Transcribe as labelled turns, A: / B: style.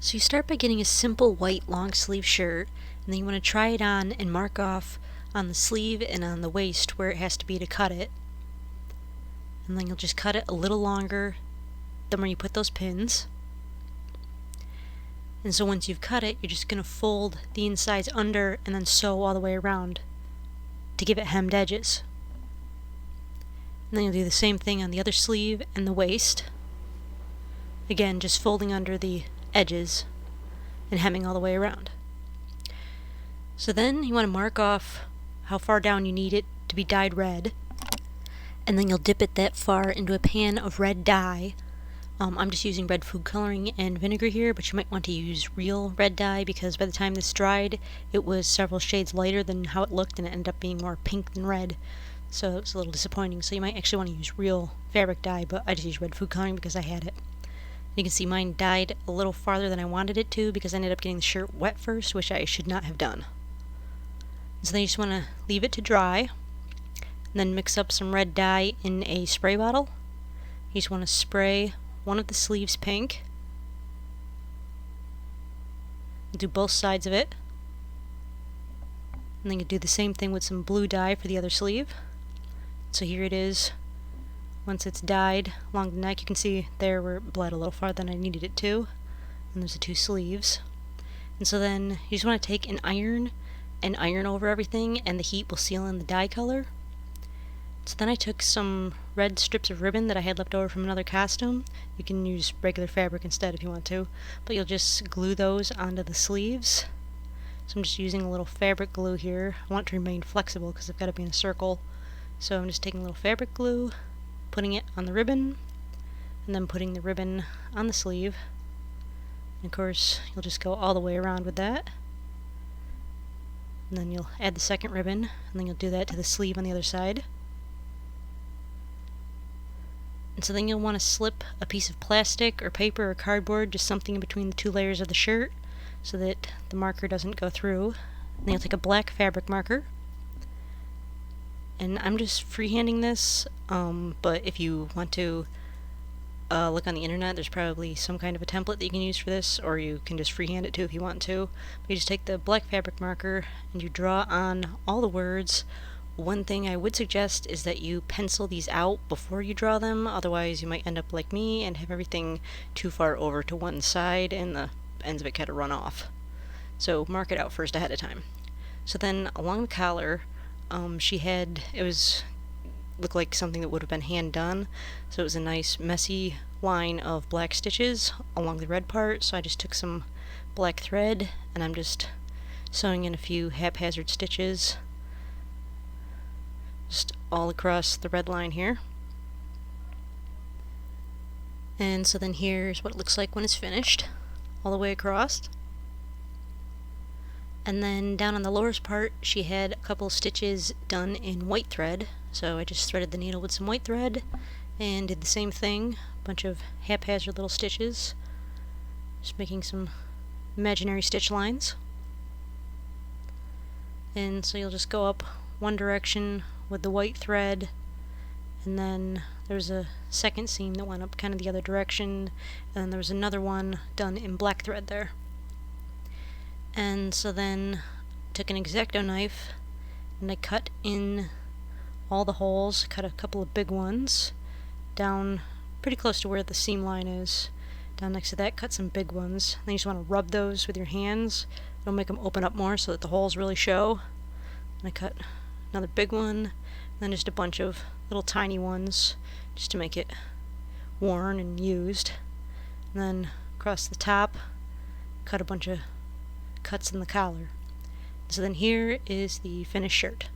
A: So you start by getting a simple white long sleeve shirt, and then you want to try it on and mark off on the sleeve and on the waist where it has to be to cut it. And then you'll just cut it a little longer than where you put those pins. And so once you've cut it, you're just going to fold the insides under and then sew all the way around to give it hemmed edges. And then you'll do the same thing on the other sleeve and the waist. Again, just folding under the edges and hemming all the way around. So then you want to mark off how far down you need it to be dyed red, and then you'll dip it that far into a pan of red dye. I'm just using red food coloring and vinegar here, but you might want to use real red dye because by the time this dried, it was several shades lighter than how it looked, and it ended up being more pink than red. So it was a little disappointing. So you might actually want to use real fabric dye, but I just used red food coloring because I had it. You can see mine dyed a little farther than I wanted it to because I ended up getting the shirt wet first, which I should not have done. So then you just want to leave it to dry, and then mix up some red dye in a spray bottle. You just want to spray one of the sleeves pink. Do both sides of it. And then you do the same thing with some blue dye for the other sleeve. So here it is. Once it's dyed along the neck, you can see there where it bled a little farther than I needed it to. And there's the two sleeves. And so then you just want to take an iron and iron over everything, and the heat will seal in the dye color. So then I took some red strips of ribbon that I had left over from another costume. You can use regular fabric instead if you want to, but you'll just glue those onto the sleeves. So I'm just using a little fabric glue here. I want it to remain flexible because I've got to be in a circle. So I'm just taking a little fabric glue, putting it on the ribbon, and then putting the ribbon on the sleeve. And of course, you'll just go all the way around with that. And then you'll add the second ribbon, and then you'll do that to the sleeve on the other side. And so then you'll want to slip a piece of plastic or paper or cardboard, just something in between the two layers of the shirt, so that the marker doesn't go through. And then you'll take a black fabric marker. And I'm just freehanding this, but if you want to look on the internet, there's probably some kind of a template that you can use for this, or you can just freehand it too if you want to. But you just take the black fabric marker and you draw on all the words. One thing I would suggest is that you pencil these out before you draw them, otherwise you might end up like me and have everything too far over to one side and the ends of it kind of run off. So mark it out first ahead of time. So then along the collar, looked like something that would have been hand done, so it was a nice messy line of black stitches along the red part. So I just took some black thread and I'm just sewing in a few haphazard stitches just all across the red line here. And so then here's what it looks like when it's finished, all the way across. And then down on the lower part, she had a couple stitches done in white thread, so I just threaded the needle with some white thread and did the same thing, a bunch of haphazard little stitches, just making some imaginary stitch lines. And so you'll just go up one direction with the white thread, and then there's a second seam that went up kind of the other direction, and then there was another one done in black thread there. And so then took an X-Acto knife and I cut in all the holes, cut a couple of big ones down pretty close to where the seam line is. Down next to that, cut some big ones. Then you just want to rub those with your hands. It'll make them open up more so that the holes really show. And I cut another big one, and then just a bunch of little tiny ones just to make it worn and used. And then across the top, cut a bunch of cuts in the collar. So then here is the finished shirt.